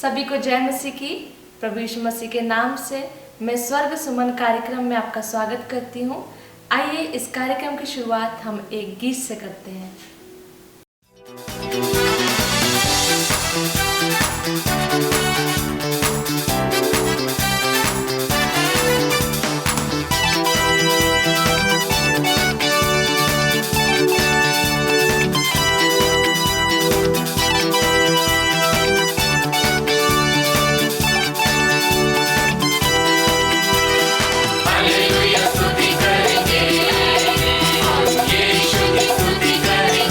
सभी को जय मसीह की। प्रभु यीशु मसीह के नाम से मैं स्वर्ग सुमन कार्यक्रम में आपका स्वागत करती हूँ। आइए इस कार्यक्रम की शुरुआत हम एक गीत से करते हैं। हालेलुया स्तुति करेंगे, यीशु की स्तुति करेंगे।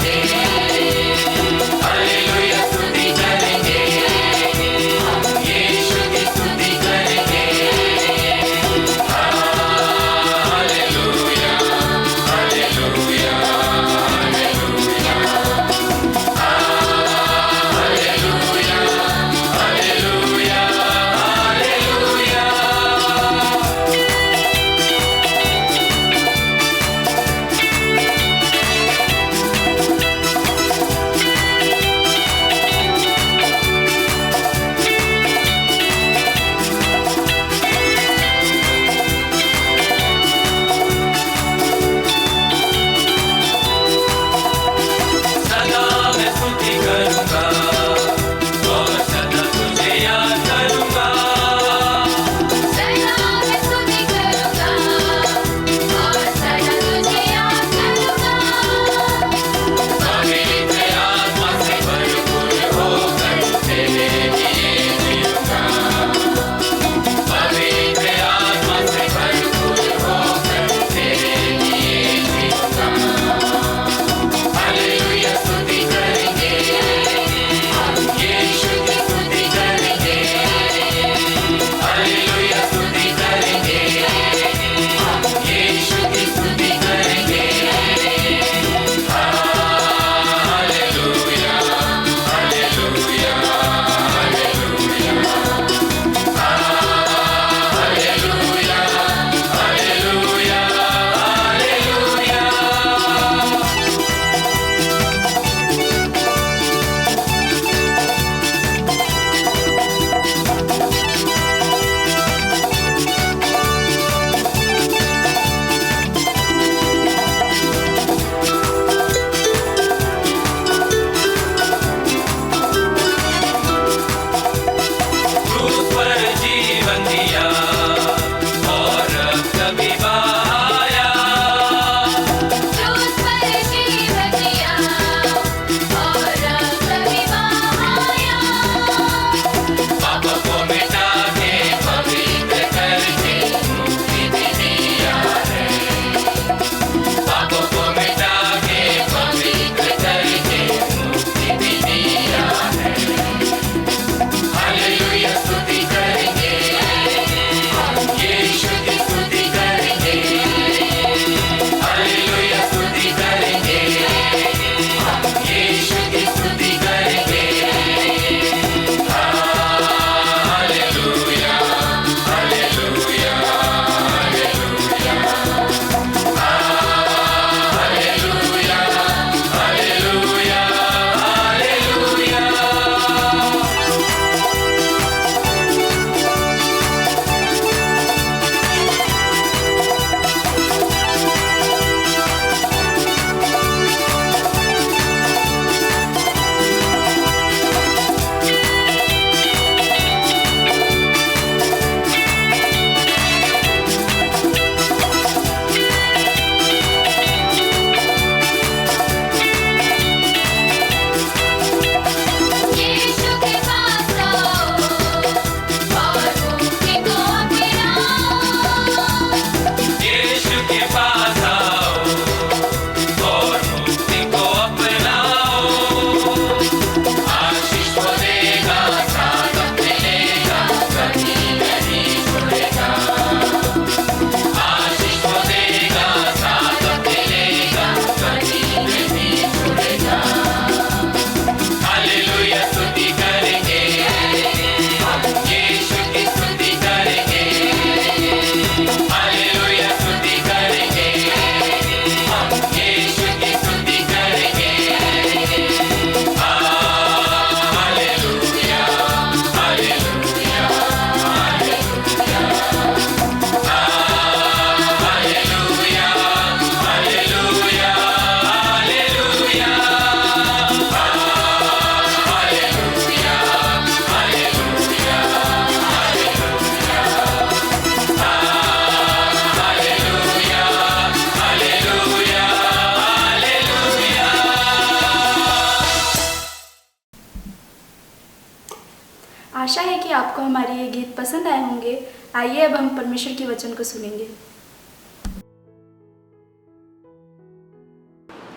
आशा है कि आपको हमारे ये गीत पसंद आए होंगे। आइए अब हम परमेश्वर के वचन को सुनेंगे।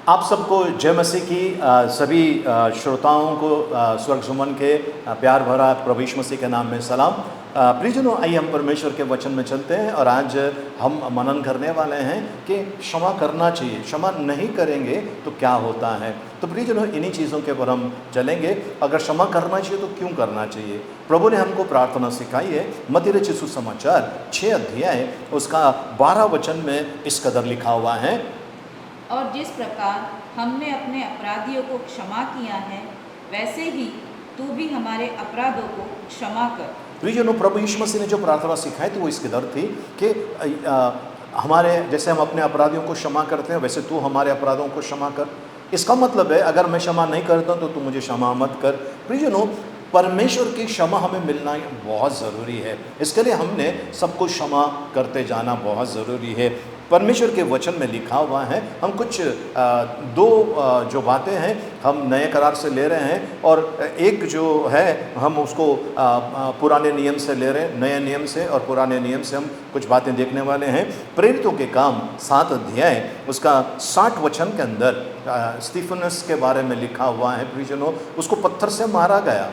आप सबको जय मसीह की सभी श्रोताओं को स्वर्ग सुमन के प्यार भरा प्रभु यीशु मसीह के नाम में सलाम। प्रियजनों, आइए हम परमेश्वर के वचन में चलते हैं और आज हम मनन करने वाले हैं कि क्षमा करना चाहिए, क्षमा नहीं करेंगे तो क्या होता है। तो प्रियजनों, इन्हीं चीज़ों के ऊपर हम चलेंगे। अगर क्षमा करना चाहिए तो क्यों करना चाहिए। प्रभु ने हमको प्रार्थना सिखाई है। मत्ती रचित सुसमाचार 6 अध्याय उसका 12 वचन में इस कदर लिखा हुआ है, और जिस प्रकार हमने अपने अपराधियों को क्षमा किया है, वैसे ही तू भी हमारे अपराधों को क्षमा कर। प्रियजनों, प्रभु यीशु मसीह ने जो प्रार्थना सिखाई थी वो इसके दर थी कि हमारे जैसे हम अपने अपराधियों को क्षमा करते हैं वैसे तू हमारे अपराधों को क्षमा कर। इसका मतलब है अगर मैं क्षमा नहीं करता हूं तो तू मुझे क्षमा मत कर। प्रियजनों, परमेश्वर की क्षमा हमें मिलना बहुत ज़रूरी है। इसके लिए हमने सबको क्षमा करते जाना बहुत ज़रूरी है। परमेश्वर के वचन में लिखा हुआ है। हम कुछ दो जो बातें हैं हम नए करार से ले रहे हैं और एक जो है हम उसको पुराने नियम से ले रहे हैं, नए नियम से और पुराने नियम से हम कुछ बातें देखने वाले हैं। प्रेरितों के काम 7 अध्याय उसका 60 वचन के अंदर स्टीफनस के बारे में लिखा हुआ है। प्रियजनों, उसको पत्थर से मारा गया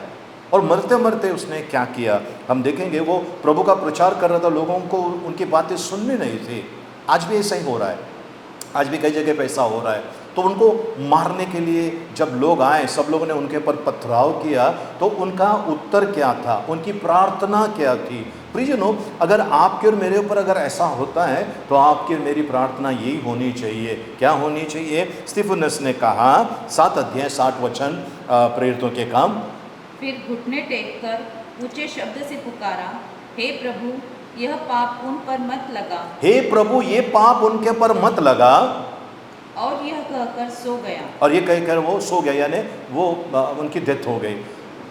और मरते मरते उसने क्या किया हम देखेंगे। वो प्रभु का प्रचार कर रहा था, लोगों को उनकी बातें सुननी नहीं थी। आज भी ऐसा ही हो रहा है, आज भी कई जगह पे ऐसा हो रहा है। तो उनको मारने के लिए जब लोग आए, सब लोगों ने उनके ऊपर पथराव किया, तो उनका उत्तर क्या था, उनकी प्रार्थना क्या थी। प्रियजनों, अगर आपके और मेरे ऊपर अगर ऐसा होता है तो आपकी और मेरी प्रार्थना यही होनी चाहिए। क्या होनी चाहिए? स्टीफनस ने कहा 7 अध्याय 60 वचन प्रेरितों के काम, फिर घुटने टेक कर ऊंचे शब्द से पुकारा, हे प्रभु, यह पाप उन पर मत लगा। हे प्रभु, ये पाप उनके पर मत लगा। और यह कहकर सो गया। और ये कहकर वो सो गया, यानी वो उनकी डेथ हो गई।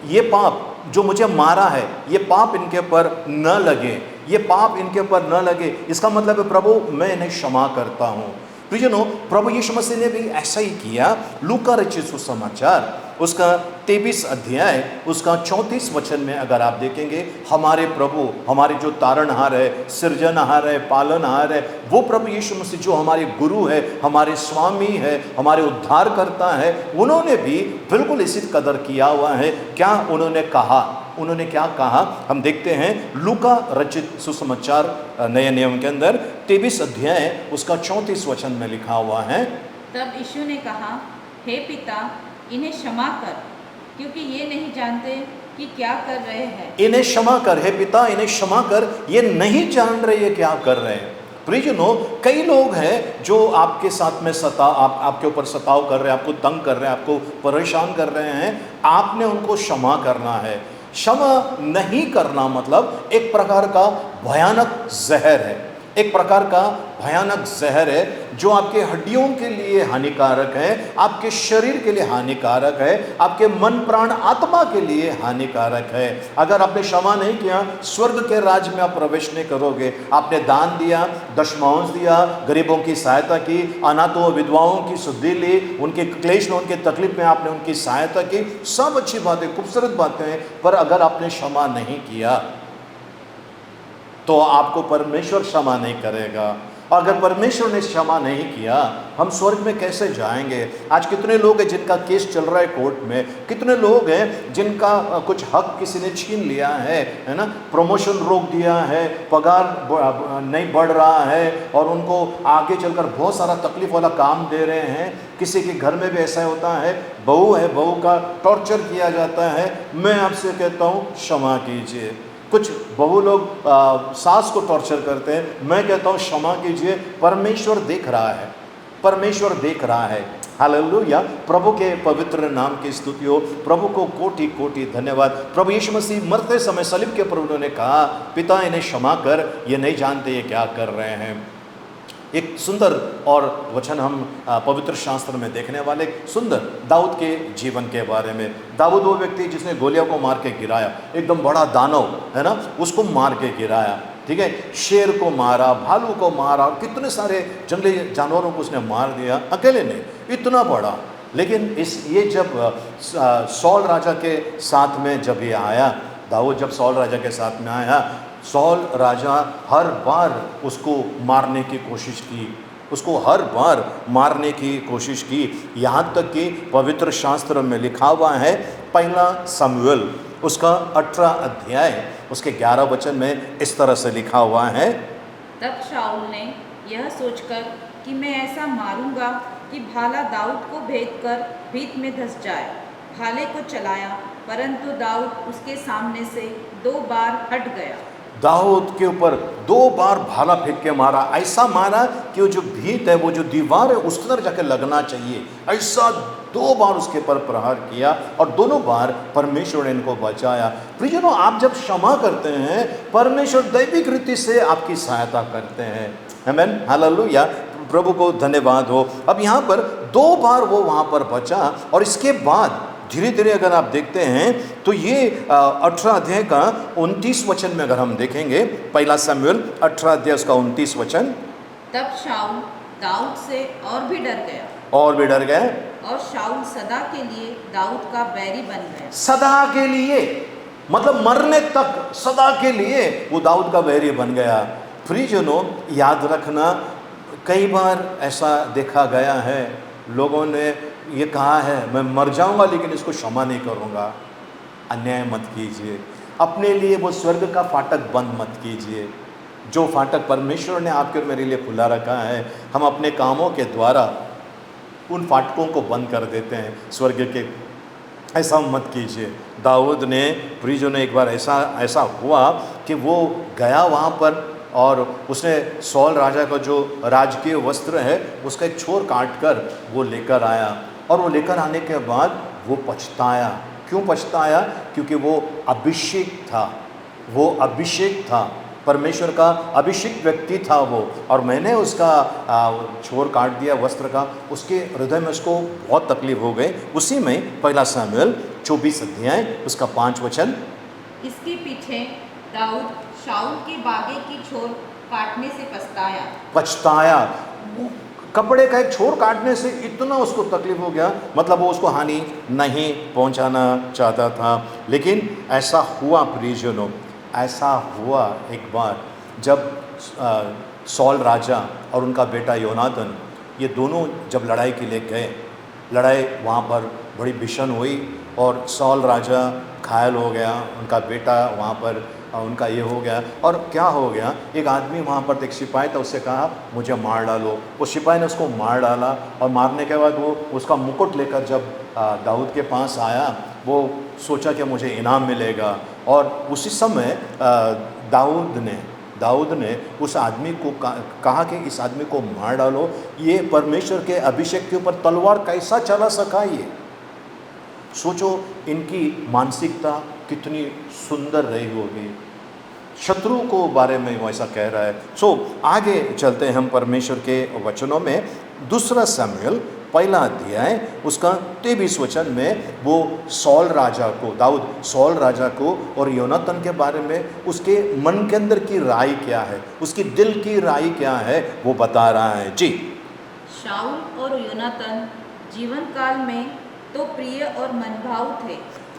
ये पाप जो मुझे मारा है, ये पाप इनके पर न लगे, ये पाप इनके पर न लगे। इसका मतलब है प्रभु मैं इन्हें क्षमा करता हूँ। प्रियजनों, प्रभु यीशु मसीह ने भी ऐसा ही किया। लूका रचित सुसमाचार उसका 23 अध्याय उसका 34 वचन में अगर आप देखेंगे, हमारे प्रभु, हमारे जो तारणहार है, सृजनहार है, पालनहार है, वो प्रभु यीशु मसीह जो हमारे गुरु है, हमारे स्वामी है, हमारे उद्धार करता है, उन्होंने भी बिल्कुल इसी कदर किया हुआ है। क्या उन्होंने कहा? उन्होंने क्या कहा हम देखते हैं। लूका रचित सुसमाचार नए नियम के अंदर 23 अध्याय उसका 34 वचन में लिखा हुआ है, तब यीशु ने कहा, हे पिता, इन्हें क्षमा कर, क्योंकि ये नहीं जानते कि क्या कर रहे हैं। इन्हें क्षमा कर, हे पिता इन्हें क्षमा कर, ये नहीं जान रहे ये क्या कर रहे हैं। प्रियजनों, कई लोग हैं जो आपके साथ में आपके ऊपर सताव कर रहे हैं, आपको तंग कर रहे हैं, आपको परेशान कर रहे हैं। आपने उनको क्षमा करना है। क्षमा नहीं करना मतलब एक प्रकार का भयानक जहर है, एक प्रकार का भयानक जहर है जो आपके हड्डियों के लिए हानिकारक है, आपके शरीर के लिए हानिकारक है, आपके मन प्राण आत्मा के लिए हानिकारक है। अगर आपने क्षमा नहीं किया, स्वर्ग के राज्य में आप प्रवेश नहीं करोगे। आपने दान दिया, दशमांश दिया, गरीबों की सहायता की, अनाथों विधवाओं की सुधि ली, उनके क्लेश में उनके तकलीफ में आपने उनकी सहायता की, सब अच्छी बातें, खूबसूरत बातें हैं। पर अगर आपने क्षमा नहीं किया तो आपको परमेश्वर क्षमा नहीं करेगा। और अगर परमेश्वर ने क्षमा नहीं किया, हम स्वर्ग में कैसे जाएंगे? आज कितने लोग हैं जिनका केस चल रहा है कोर्ट में, कितने लोग हैं जिनका कुछ हक किसी ने छीन लिया है ना, प्रमोशन रोक दिया है, पगार नहीं बढ़ रहा है और उनको आगे चलकर बहुत सारा तकलीफ वाला काम दे रहे हैं। किसी के घर में भी ऐसा होता है, बहू है, बहू का टॉर्चर किया जाता है। मैं आपसे कहता हूँ क्षमा कीजिए। कुछ बहु लोग सास को टॉर्चर करते हैं। मैं कहता हूँ क्षमा कीजिए, परमेश्वर देख रहा है, परमेश्वर देख रहा है। हालेलुया, प्रभु के पवित्र नाम की स्तुति हो। प्रभु को कोटि कोटि धन्यवाद। प्रभु यीशु मसीह मरते समय सलीब के ऊपर उन्होंने कहा, पिता इन्हें क्षमा कर, ये नहीं जानते ये क्या कर रहे हैं। एक सुंदर और वचन हम पवित्र शास्त्र में देखने वाले, सुंदर दाऊद के जीवन के बारे में। दाऊद वो व्यक्ति जिसने गोलियों को मार के गिराया, एकदम बड़ा दानव है ना, उसको मार के गिराया। ठीक है, शेर को मारा, भालू को मारा, कितने सारे जंगली जानवरों को उसने मार दिया अकेले ने, इतना बड़ा। लेकिन ये जब सौल राजा के साथ में जब ये आया, दाऊद जब सौल राजा के साथ में आया, सौल राजा हर बार उसको मारने की कोशिश की, उसको हर बार मारने की कोशिश की, यहाँ तक कि पवित्र शास्त्र में लिखा हुआ है, पहला शमूएल उसका 18 अध्याय उसके 11 वचन में इस तरह से लिखा हुआ है। तब शाऊल ने यह सोचकर कि मैं ऐसा मारूंगा कि भाला दाऊद को भेद कर भीत में धंस जाए, भाले को चलाया, परंतु दाऊद उसके सामने से 2 बार हट गया। दाऊद के ऊपर 2 बार भाला फेंक के मारा, ऐसा मारा कि वो जो भीत है, वो जो दीवार है, उस तरह जाके लगना चाहिए, ऐसा 2 बार उसके ऊपर प्रहार किया और दोनों बार परमेश्वर ने इनको बचाया। प्रियजनों, आप जब क्षमा करते हैं, परमेश्वर दैविक रीति से आपकी सहायता करते हैं। आमीन, हालेलुया, प्रभु को धन्यवाद हो। अब यहाँ पर 2 बार वो वहाँ पर बचा और इसके बाद धीरे धीरे अगर आप देखते हैं तो ये 18 अध्याय का 29 वचन में अगर हम देखेंगे, पहला शमूएल 18 अध्याय उसका 29 वचन। तब शाऊल दाऊद से और भी डर गया, और भी डर गए, और शाऊल सदा के लिए दाऊद का बैरी बन गया। सदा के लिए, मतलब मरने तक, सदा के लिए वो दाऊद का बैरी बन गया। प्रियजनों, याद रखना, कई बार ऐसा देखा गया है, लोगों ने ये कहा है मैं मर जाऊंगा लेकिन इसको क्षमा नहीं करूंगा। अन्याय मत कीजिए, अपने लिए वो स्वर्ग का फाटक बंद मत कीजिए। जो फाटक परमेश्वर ने आपके और मेरे लिए खुला रखा है, हम अपने कामों के द्वारा उन फाटकों को बंद कर देते हैं स्वर्ग के। ऐसा मत कीजिए। दाऊद ने, प्रियजनों ने, एक बार ऐसा हुआ कि वो गया वहाँ पर और उसने सौल राजा का जो राजकीय वस्त्र है उसका एक छोर काट कर वो लेकर आया, और वो लेकर आने के बाद वो पछताया। क्यों पछताया? क्योंकि वो अभिषेक था, वो अभिषेक था, परमेश्वर का अभिषेक व्यक्ति था वो, और मैंने उसका छोर काट दिया वस्त्र का। उसके हृदय में उसको बहुत तकलीफ हो गई। उसी में पहला शमूएल 24 अध्याय उसका 5 वचन। इसके पीछे दाऊद शाऊल के बागे की छोर काटने से पछताया। कपड़े का एक छोर काटने से इतना उसको तकलीफ हो गया, मतलब वो उसको हानि नहीं पहुंचाना चाहता था। लेकिन ऐसा हुआ प्रियजनों, ऐसा हुआ एक बार जब सौल राजा और उनका बेटा योनातन, ये दोनों जब लड़ाई के लिए गए, लड़ाई वहाँ पर बड़ी भीषण हुई और सौल राजा घायल हो गया, उनका बेटा वहाँ पर उनका ये हो गया। और क्या हो गया, एक आदमी वहाँ पर, एक सिपाही था, उससे कहा मुझे मार डालो। वो सिपाही ने उसको मार डाला और मारने के बाद वो उसका मुकुट लेकर जब दाऊद के पास आया, वो सोचा कि मुझे इनाम मिलेगा। और उसी समय दाऊद ने उस आदमी को कहा कि इस आदमी को मार डालो। ये परमेश्वर के अभिषेक के ऊपर तलवार कैसा चला सका ये? सोचो इनकी मानसिकता कितनी सुंदर रही होगी। शत्रु को बारे में वो ऐसा कह रहा है। आगे चलते हैं हम परमेश्वर के वचनों में। दूसरा शमूएल पहला अध्याय उसका 23 वचन में वो सौल राजा को, दाऊद सौल राजा को और योनातन के बारे में उसके मन के अंदर की राय क्या है, उसकी दिल की राय क्या है, वो बता रहा है। जी, शाऊल और योनातन जीवन काल में तो प्रिय और मनभाव थे।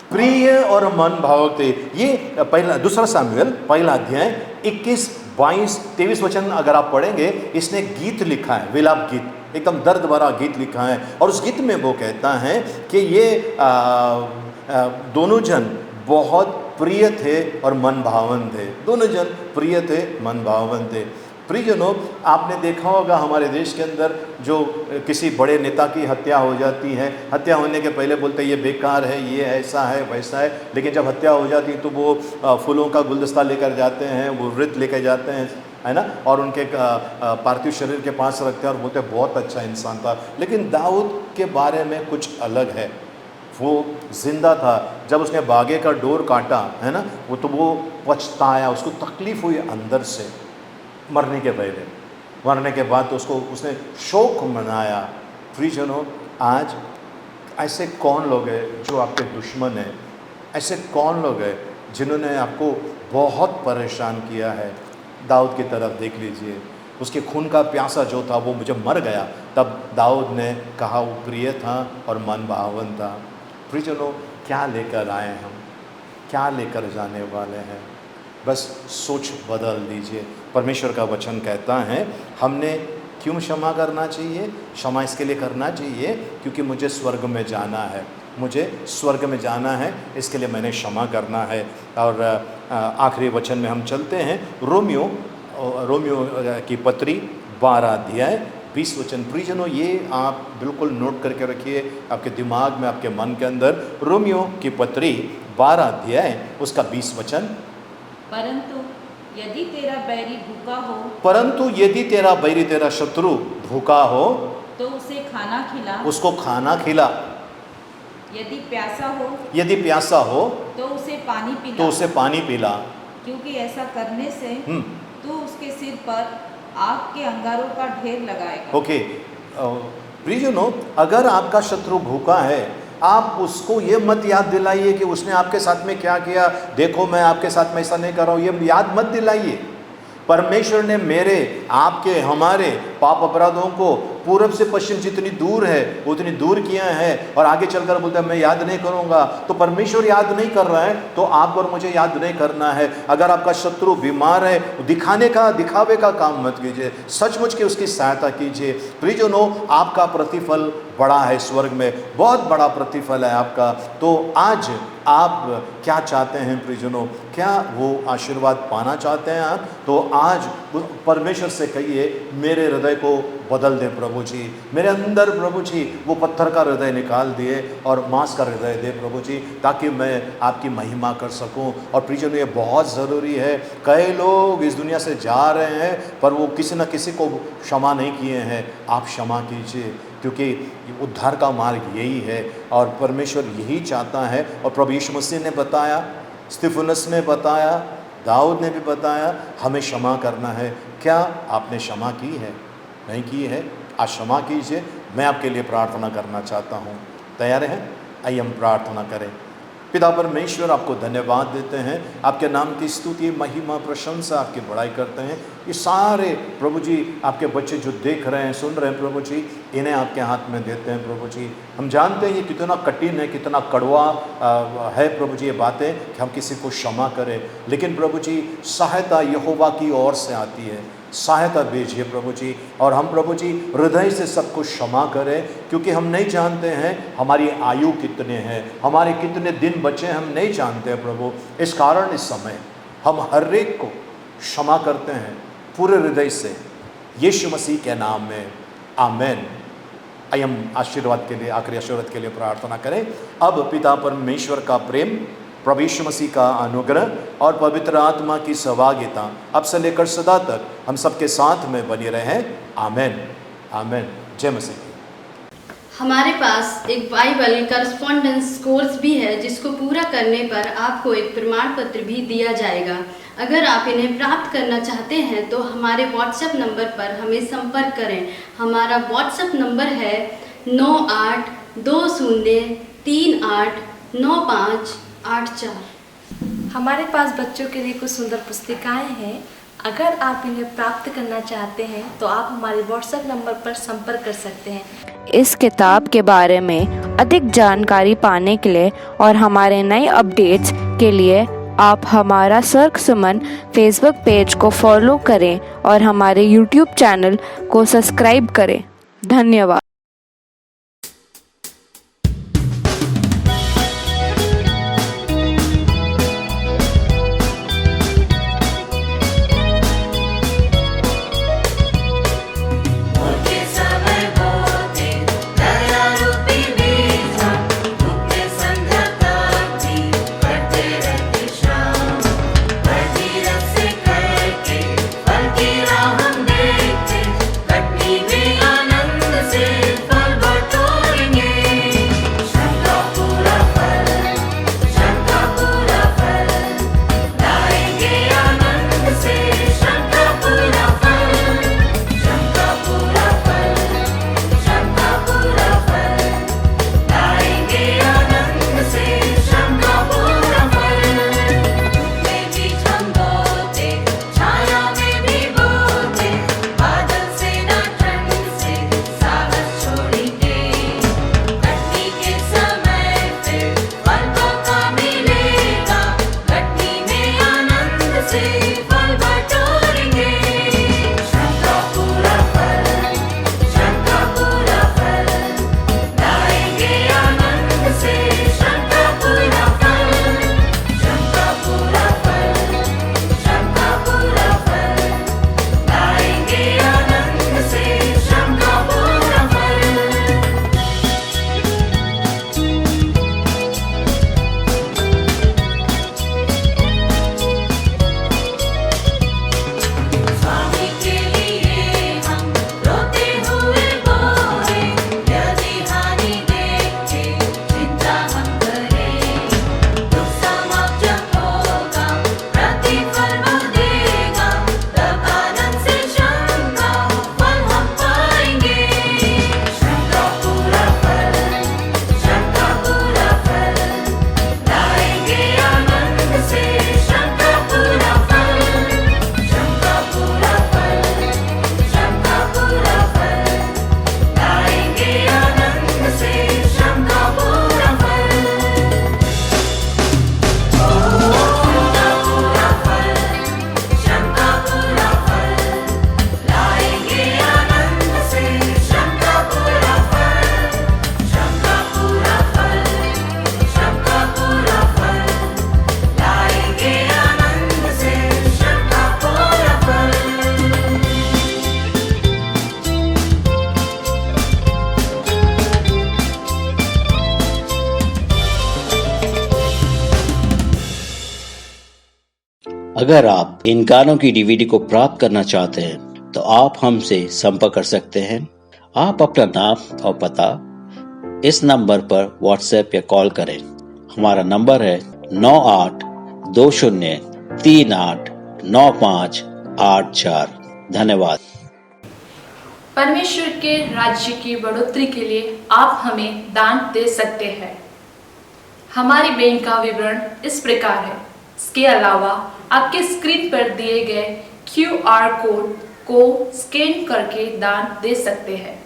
प्रिय और मन भावक थे। ये पहला दूसरा शमूएल पहला अध्याय 21, 22, 23 वचन अगर आप पढ़ेंगे, इसने गीत लिखा है, विलाप गीत, एकदम दर्द भरा गीत लिखा है। और उस गीत में वो कहता है कि ये दोनों जन बहुत प्रिय थे और मन भावन थे। दोनों जन प्रिय थे, मन भावन थे। प्रियजनों, आपने देखा होगा हमारे देश के अंदर जो किसी बड़े नेता की हत्या हो जाती है, हत्या होने के पहले बोलते हैं ये बेकार है, ये ऐसा है, वैसा है, लेकिन जब हत्या हो जाती तो वो फूलों का गुलदस्ता लेकर जाते हैं, वो वृत्त लेकर जाते हैं, है ना, और उनके पार्थिव शरीर के पास रखते हैं और बोलते बहुत अच्छा इंसान था। लेकिन दाऊद के बारे में कुछ अलग है। वो जिंदा था, जब उसने बागे का डोर काटा, है ना, वो पछताया, उसको तकलीफ हुई अंदर से। मरने के पहले, मरने के बाद तो उसने शोक मनाया। प्रियजनों, आज ऐसे कौन लोग हैं जो आपके दुश्मन हैं? ऐसे कौन लोग हैं जिन्होंने आपको बहुत परेशान किया है? दाऊद की तरफ देख लीजिए, उसके खून का प्यासा जो था वो मुझे मर गया, तब दाऊद ने कहा वो प्रिय था और मन भावन था। प्रियजनों, क्या लेकर आए हम? क्या लेकर जाने वाले हैं। बस सोच बदल दीजिए। परमेश्वर का वचन कहता है हमने क्यों क्षमा करना चाहिए? क्षमा इसके लिए करना चाहिए क्योंकि मुझे स्वर्ग में जाना है, मुझे स्वर्ग में जाना है, इसके लिए मैंने क्षमा करना है। और आखिरी वचन में हम चलते हैं, रोमियो की पत्री 12 अध्याय 20 वचन। प्रियजनों, ये आप बिल्कुल नोट करके रखिए आपके दिमाग में, आपके मन के अंदर। रोमियो की पत्री 12 अध्याय उसका 20 वचन। परंतु यदि तेरा बैरी भूखा हो, परंतु यदि तेरा बैरी, तेरा शत्रु भूखा हो तो उसे खाना खिला, उसको खाना खिला। यदि प्यासा हो, यदि प्यासा हो तो उसे पानी पिला, तो उसे पानी पिला। क्योंकि ऐसा करने से तू उसके सिर पर आग के अंगारों का ढेर लगाएगा। ओके प्रियजनों, अगर आपका शत्रु भूखा है, आप उसको ये मत याद दिलाइए कि उसने आपके साथ में क्या किया, देखो मैं आपके साथ में ऐसा नहीं कर रहा हूँ, ये याद मत दिलाइए। परमेश्वर ने मेरे, आपके, हमारे पाप अपराधों को पूरब से पश्चिम जितनी दूर है उतनी दूर किया है, और आगे चलकर बोलता है मैं याद नहीं करूँगा। तो परमेश्वर याद नहीं कर रहा है तो आप और मुझे याद नहीं करना है। अगर आपका शत्रु बीमार है, दिखावे का काम मत कीजिए, सचमुच की उसकी सहायता कीजिए। प्रियजनों, आपका प्रतिफल बड़ा है स्वर्ग में, बहुत बड़ा प्रतिफल है आपका। तो आज आप क्या चाहते हैं प्रियजनों? क्या वो आशीर्वाद पाना चाहते हैं आप? तो आज परमेश्वर से कहिए मेरे हृदय को बदल दे प्रभु जी, मेरे अंदर प्रभु जी वो पत्थर का हृदय निकाल दिए और मांस का हृदय दे प्रभु जी, ताकि मैं आपकी महिमा कर सकूं। और प्रियजनों, ये बहुत ज़रूरी है। कई लोग इस दुनिया से जा रहे हैं पर वो किसी न किसी को क्षमा नहीं किए हैं। आप क्षमा कीजिए, क्योंकि उद्धार का मार्ग यही है और परमेश्वर यही चाहता है। और प्रभु यीशु मसीह ने बताया, स्तिफनुस ने बताया, दाऊद ने भी बताया, हमें क्षमा करना है। क्या आपने क्षमा की है? नहीं की है? आज क्षमा कीजिए। मैं आपके लिए प्रार्थना करना चाहता हूँ। तैयार हैं? आइए हम प्रार्थना करें। पिता परमेश्वर, आपको धन्यवाद देते हैं, आपके नाम की स्तुति, महिमा, प्रशंसा, आपकी बड़ाई करते हैं। ये सारे प्रभु जी आपके बच्चे जो देख रहे हैं, सुन रहे हैं प्रभु जी, इन्हें आपके हाथ में देते हैं प्रभु जी। हम जानते हैं ये कितना कठिन है, कितना कड़वा है प्रभु जी ये बातें कि हम किसी को क्षमा करें, लेकिन प्रभु जी सहायता यहोवा की ओर से आती है। सहायता भेजिए प्रभु जी, और हम प्रभु जी हृदय से सबको क्षमा करें, क्योंकि हम नहीं जानते हैं हमारी आयु कितने हैं, हमारे कितने दिन बचे हैं, हम नहीं जानते हैं प्रभु। इस कारण इस समय हम हर एक को क्षमा करते हैं पूरे हृदय से, यीशु मसीह के नाम में, आमेन। आइए हम आशीर्वाद के लिए, आखिरी आशीर्वाद के लिए प्रार्थना करें। अब पिता परमेश्वर का प्रेम, प्रभु यीशु मसीह का अनुग्रह और पवित्र आत्मा की सहभागिता अब से लेकर सदा तक हम सबके साथ में बनी रहे। आमेन, आमेन। जय मसीह। हमारे पास एक बाइबल करस्पॉन्डेंस कोर्स भी है, जिसको पूरा करने पर आपको एक प्रमाण पत्र भी दिया जाएगा। अगर आप इन्हें प्राप्त करना चाहते हैं तो हमारे व्हाट्सएप नंबर पर हमें संपर्क करें। हमारा व्हाट्सएप नंबर है 9820389584। हमारे पास बच्चों के लिए कुछ सुंदर पुस्तिकाएं हैं। अगर आप इन्हें प्राप्त करना चाहते हैं तो आप हमारे व्हाट्सएप नंबर पर संपर्क कर सकते हैं। इस किताब के बारे में अधिक जानकारी पाने के लिए और हमारे नए अपडेट्स के लिए आप हमारा स्वर्ग सुमन फेसबुक पेज को फॉलो करें और हमारे यूट्यूब चैनल को सब्सक्राइब करें। धन्यवाद। से अगर आप इन गानों की डीवीडी को प्राप्त करना चाहते हैं तो आप हमसे संपर्क कर सकते हैं। आप अपना नाम और पता इस नंबर पर व्हाट्सएप या कॉल करें। हमारा नंबर है 9820389584। धन्यवाद। परमेश्वर के राज्य की बढ़ोतरी के लिए आप हमें दान दे सकते हैं। हमारी बैंक का विवरण इस प्रकार है। इसके अलावा आपके स्क्रीन पर दिए गए QR कोड को स्कैन करके दान दे सकते हैं।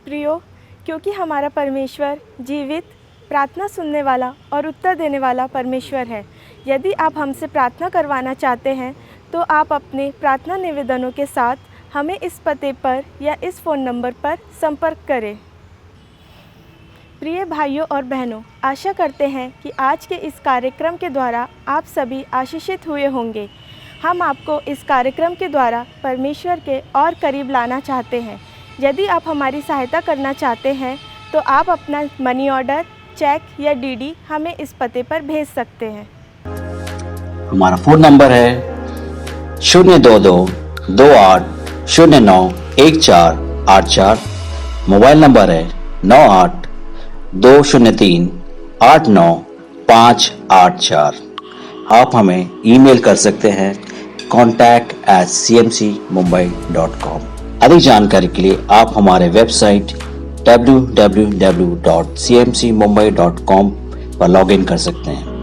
प्रियो, क्योंकि हमारा परमेश्वर जीवित, प्रार्थना सुनने वाला और उत्तर देने वाला परमेश्वर है। यदि आप हमसे प्रार्थना करवाना चाहते हैं तो आप अपने प्रार्थना निवेदनों के साथ हमें इस पते पर या इस फ़ोन नंबर पर संपर्क करें। प्रिय भाइयों और बहनों, आशा करते हैं कि आज के इस कार्यक्रम के द्वारा आप सभी आशीषित हुए होंगे। हम आपको इस कार्यक्रम के द्वारा परमेश्वर के और करीब लाना चाहते हैं। यदि आप हमारी सहायता करना चाहते हैं तो आप अपना मनी ऑर्डर, चेक या डीडी हमें इस पते पर भेज सकते हैं। हमारा फ़ोन नंबर है 02228091484। मोबाइल नंबर है 9820389584। आप हमें ईमेल कर सकते हैं contact@cmcmumbai.com। अधिक जानकारी के लिए आप हमारे वेबसाइट www.cmcmumbai.com पर लॉगिन कर सकते हैं।